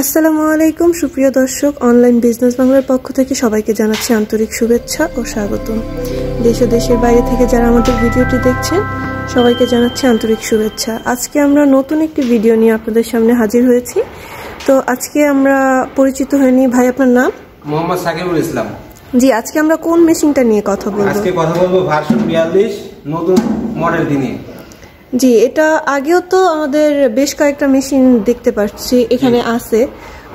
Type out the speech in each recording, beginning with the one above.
আসসালামু আলাইকুম সুপ্রিয় দর্শক, অনলাইন বিজনেস বাংলার পক্ষ থেকে সবাইকে জানাচ্ছি আন্তরিক শুভেচ্ছা ও স্বাগতম। দেশ ও দেশের বাইরে থেকে যারা আমাদের ভিডিওটি দেখছেন সবাইকে জানাচ্ছি আন্তরিক শুভেচ্ছা। আজকে আমরা নতুন একটি ভিডিও নিয়ে আপনাদের সামনে হাজির হয়েছি। তো আজকে আমরা পরিচিত হয়নি। ভাই, আপনার নাম? মোহাম্মদ সাকিবুল ইসলাম। জি, আজকে আমরা কোন মেশিনটা নিয়ে কথা বলবো? আজকে কথা বলবো ভার্সন 42 নতুন মডেলটি নিয়ে। জি, এটা আগেও তো আমাদের বেশ কয়েকটা মেশিন দেখতে পাচ্ছি এখানে আছে,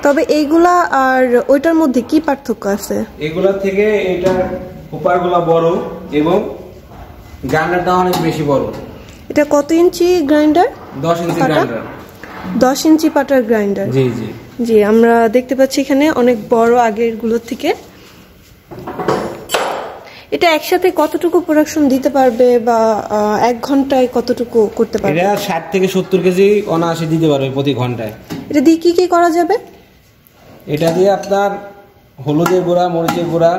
তবে এইগুলা আর ওইটার মধ্যে কি পার্থক্য আছে? এগুলা থেকে এটার হুপারগুলা বড় এবং গ্রাইন্ডারটা অনেক বেশি বড়। এটা কত ইঞ্চি গ্রাইন্ডার? 10 inch grinder. 10 ইঞ্চি পাটার গ্রাইন্ডার। জি জি জি, আমরা দেখতে পাচ্ছি এখানে অনেক বড় আগের গুলোর থেকে। এটা একসাথে কতটুকু প্রোডাকশন দিতে পারবে বা 1 ঘন্টায় কতটুকু করতে পারবে? এটা 60 থেকে 70 কেজি অনায়াসে দিতে পারবে প্রতি ঘন্টায়। এটা দিয়ে কি কি করা যাবে? এটা দিয়ে আপনার হলুদের গুঁড়া, মরিচের গুঁড়া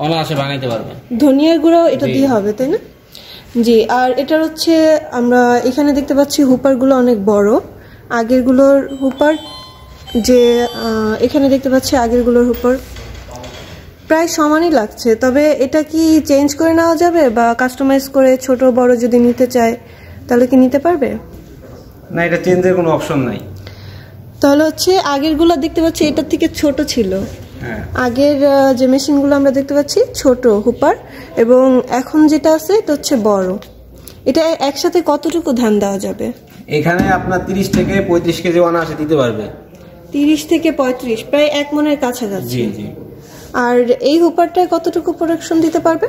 অনায়াসে বানাইতে পারবে। ধনিয়ার গুঁড়াও এটা দিয়ে হবে, তাই না? জি, আর এটার হচ্ছে আমরা এখানে দেখতে পাচ্ছি হুপারগুলো অনেক বড়। আগেরগুলোর হুপার যে এখানে দেখতে পাচ্ছি আগেরগুলোর হুপার প্রায় সমানই লাগছে, তবে এটা কি চেঞ্জ করে নেওয়া যাবে বা কাস্টমাইজ করে ছোট বড় যদি নিতে চায় তাহলে কি নিতে পারবে? না, এটা চেঞ্জের কোনো অপশন নাই। তাহলে হচ্ছে আগেরগুলো দেখতে পাচ্ছি এটার থেকে ছোট ছিল। হ্যাঁ, আগের যে মেশিনগুলো আমরা দেখতে পাচ্ছি ছোট হুপার, এবং এখন যেটা আছে এটা হচ্ছে বড়। এটা একসাথে কতটুকু ধান দেওয়া যাবে? এখানে আপনার 30 থেকে 35 কেজি অনায়াসে দিতে পারবে। 30 থেকে 35, প্রায় 1 মনের কাছাকাছি। জি জি। আর এই হুপারটায় কতটুকু প্রোডাকশন দিতে পারবে?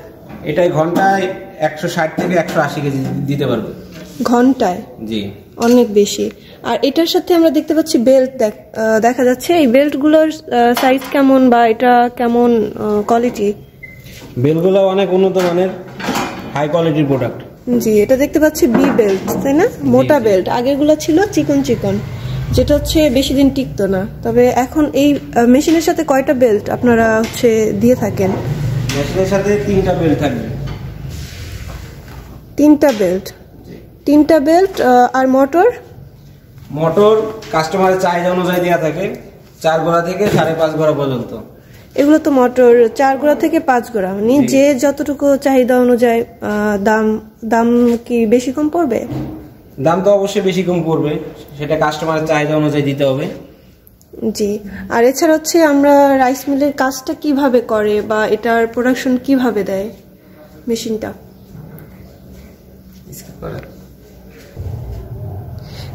এটাই ঘন্টায় 160 থেকে 180 কেজি দিতে পারবে। ঘন্টায়? জি, অনেক বেশি। আর এটার সাথে আমরা দেখতে পাচ্ছি বেল্ট দেখা যাচ্ছে। এই বেল্টগুলোর সাইজ কেমন বা এটা কেমন কোয়ালিটি? বেলগুলো অনেক উন্নত মানের, হাই কোয়ালিটির প্রোডাক্ট। জি, এটা দেখতে পাচ্ছি বি বেল্ট, তাই না? মোটা বেল্ট। আগেরগুলো ছিল চিকন চিকন, যেটা হচ্ছে বেশি দিন টিকতো না। তবে এখন এই মেশিনের সাথে কয়টা বেল্ট আপনারা হচ্ছে দিয়ে থাকেন? মেশিনের সাথে 3টা বেল্ট থাকবে। 3টা বেল্ট? 3টা বেল্ট। আর মোটর? মোটর কাস্টমারের চাহিদা অনুযায়ী দেওয়া থাকে, 4 গোড়া থেকে 5.5 গোড়া পর্যন্ত। এগুলো তো মোটর 4 গোড়া থেকে 5 গোড়া, মানে যে যতটুকু চাহিদা অনুযায়ী। দাম দাম কি বেশি কম পড়বে? দাম তো অবশ্যই বেশি কম পড়বে, সেটা কাস্টমারের চাহিদা অনুযায়ী দিতে হবে। জি, আর এছাড়া হচ্ছে আমরা রাইস মিলের কাজটা কিভাবে করে বা এটার প্রোডাকশন কিভাবে দেয় মেশিনটা?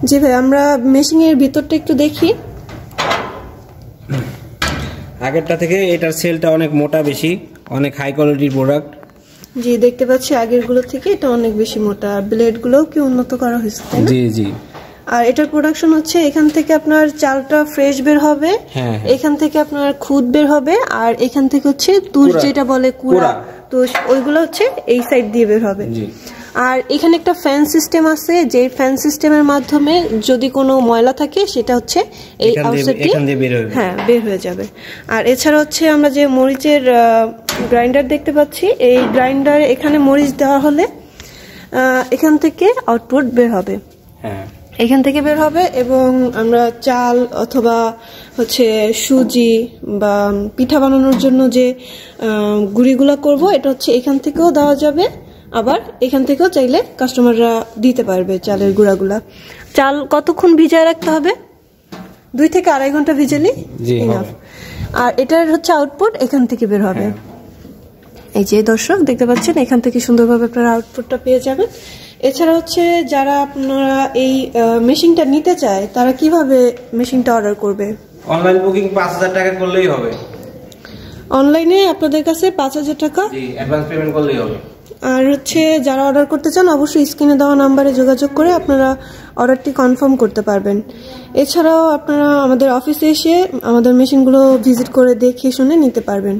জি ভাই, আমরা মেশিনের ভিতরটা একটু দেখি। আগেরটা থেকে এটার সেলটা অনেক মোটা বেশি, অনেক হাই কোয়ালিটির প্রোডাক্ট। জি, দেখতে পাচ্ছি আগেরগুলো থেকে এটা অনেক বেশি মোটা। ব্লেডগুলোও কি উন্নত করা হয়েছে, তাই না? জি জি। আর এটার প্রোডাকশন হচ্ছে এখান থেকে আপনার চালটা ফ্রেশ বের হবে, এখান থেকে আপনার খুদ বের হবে, আর এখান থেকে হচ্ছে তুষ যেটা বলে কুড়া, তো ওইগুলো হচ্ছে এই সাইড দিয়ে বের হবে। আর এখানে একটা ফ্যান সিস্টেম আছে, যে ফ্যান সিস্টেমের মাধ্যমে যদি কোনো ময়লা থাকে সেটা হচ্ছে এই আউটসাইডে হ্যাঁ বের হয়ে যাবে। আর এছাড়া হচ্ছে আমরা যে মরিচের গ্রাইন্ডার দেখতে পাচ্ছি, এই গ্রাইন্ডার এখানে মরিচ দেওয়া হলে এখান থেকে আউটপুট বের হবে। হ্যাঁ, এখান থেকে বের হবে, এবং আমরা চাল অথবা হচ্ছে সুজি বা পিঠা বানানোর জন্য যে গুঁড়িগুলো করব, এটা হচ্ছে এখান থেকেও দেওয়া যাবে, আবার এখান থেকেও চাইলে কাস্টমাররা দিতে পারবে চালের গুঁড়াগুলা। চাল কতক্ষণ ভিজায় রাখতে হবে? 2 থেকে 2.5 ঘন্টা ভিজালেই ইনাফ। আর এটার হচ্ছে আউটপুট এখান থেকে বের হবে। এই যে দর্শক দেখতে পাচ্ছেন, এখান থেকে সুন্দরভাবে আপনারা আউটপুটটা পেয়ে যাবেন। এছাড়া হচ্ছে যারা আপনারা এই মেশিনটা নিতে চায় তারা কিভাবে মেশিনটা অর্ডার করবে? অনলাইন বুকিং 5000 টাকা করলেই হবে। অনলাইনে আপনাদের কাছে 5000 টাকা অ্যাডভান্স পেমেন্ট করলেই হবে। আর হচ্ছে যারা অর্ডার করতে চান অবশ্যই স্ক্রিনে দেওয়া নাম্বারে যোগাযোগ করে আপনারা অর্ডারটি কনফার্ম করতে পারবেন। এছাড়াও আপনারা আমাদের অফিসে এসে আমাদের মেশিনগুলো ভিজিট করে দেখে শুনে নিতে পারবেন।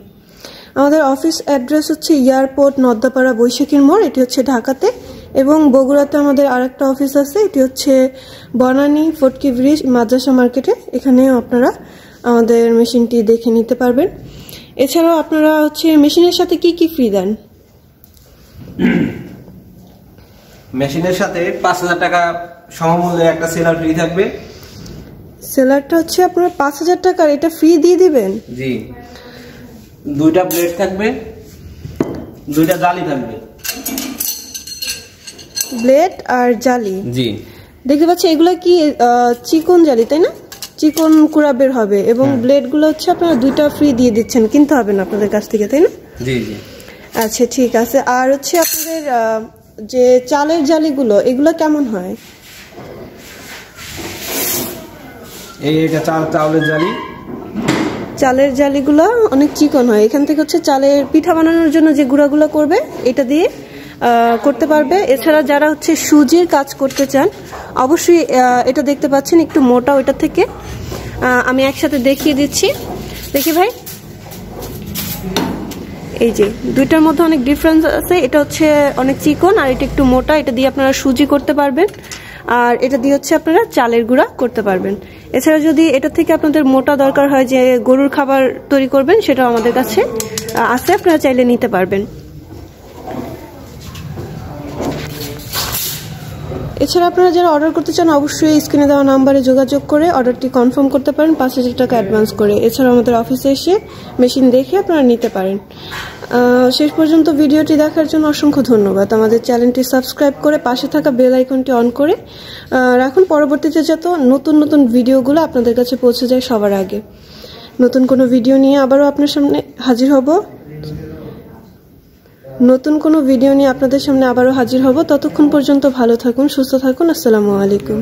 আমাদের অফিস অ্যাড্রেস হচ্ছে এয়ারপোর্ট নদ্দাপাড়া বৈশাখীর মোড়, এটি হচ্ছে ঢাকাতে, এবং বগুড়াতে আমাদের আরেকটা অফিস আছে, এটি হচ্ছে বনানী ফটকি ব্রিজ মাদ্রাসা মার্কেটে। এখানেও আপনারা আমাদের মেশিনটি দেখে নিতে পারবেন। এছাড়াও আপনারা হচ্ছে মেশিনের সাথে কি কি ফ্রি দেন? মেশিনের সাথে 5000 টাকা সমমূল্যে একটা সেলার ফ্রি থাকবে, সেলারটা হচ্ছে আপনার 5000 টাকার, এটা ফ্রি দিয়ে দিবেন? জি, 2টা ব্লেড থাকবে, 2টা জালি থাকবে, ব্লেড আর জালি। জি দেখতে পাচ্ছি এগুলো কি চিকন জালি তাই না? চিকন কুড়া বের হবে এবং ব্লেড গুলো হচ্ছে আপনারা 2টা ফ্রি দিয়ে দিচ্ছেন, কিনতে হবে না আপনাদের কাছ থেকে তাই না? জি জি। আচ্ছা ঠিক আছে। আর হচ্ছে আপনাদের যে চালের জালিগুলো এগুলো কেমন হয়? এইটা চালের জালি। চালের জালিগুলো অনেক চিকন হয়, এখান থেকে হচ্ছে চালের পিঠা বানানোর জন্য যে গুঁড়াগুলো করবে এটা দিয়ে করতে পারবে। এছাড়া যারা হচ্ছে সুজির কাজ করতে চান অবশ্যই এটা দেখতে পাচ্ছেন একটু মোটা, ওইটা থেকে আমি একসাথে দেখিয়ে দিচ্ছি। দেখি ভাই, এই যে 2টার মধ্যে অনেক ডিফারেন্স আছে, এটা হচ্ছে অনেক চিকন আর এটা একটু মোটা, এটা দিয়ে আপনারা সুজি করতে পারবেন আর এটা দিয়ে হচ্ছে আপনারা চালের গুঁড়া করতে পারবেন। এছাড়া যদি এটা থেকে আপনাদের মোটা দরকার হয় যে গরুর খাবার তৈরি করবেন, সেটাও আমাদের কাছে আছে, আপনারা চাইলে নিতে পারবেন। এছাড়া আপনারা যারা অর্ডার করতে চান অবশ্যই স্ক্রিনে দেওয়া নাম্বারে যোগাযোগ করে অর্ডারটি কনফার্ম করতে পারেন 5000 টাকা অ্যাডভান্স করে। এছাড়া আমাদের অফিসে এসে মেশিন দেখে আপনারা নিতে পারেন। শেষ পর্যন্ত ভিডিওটি দেখার জন্য অসংখ্য ধন্যবাদ। আমাদের চ্যানেলটি সাবস্ক্রাইব করে পাশে থাকা বেল আইকনটি অন করে রাখুন, পরবর্তীতে যাতে নতুন নতুন ভিডিওগুলো আপনাদের কাছে পৌঁছে যায় সবার আগে। নতুন কোনো ভিডিও নিয়ে আবারও আপনার সামনে হাজির হব। আপনাদের সামনে আবারও হাজির হব। ততক্ষণ পর্যন্ত ভালো থাকুন, সুস্থ থাকুন। আসসালামু আলাইকুম।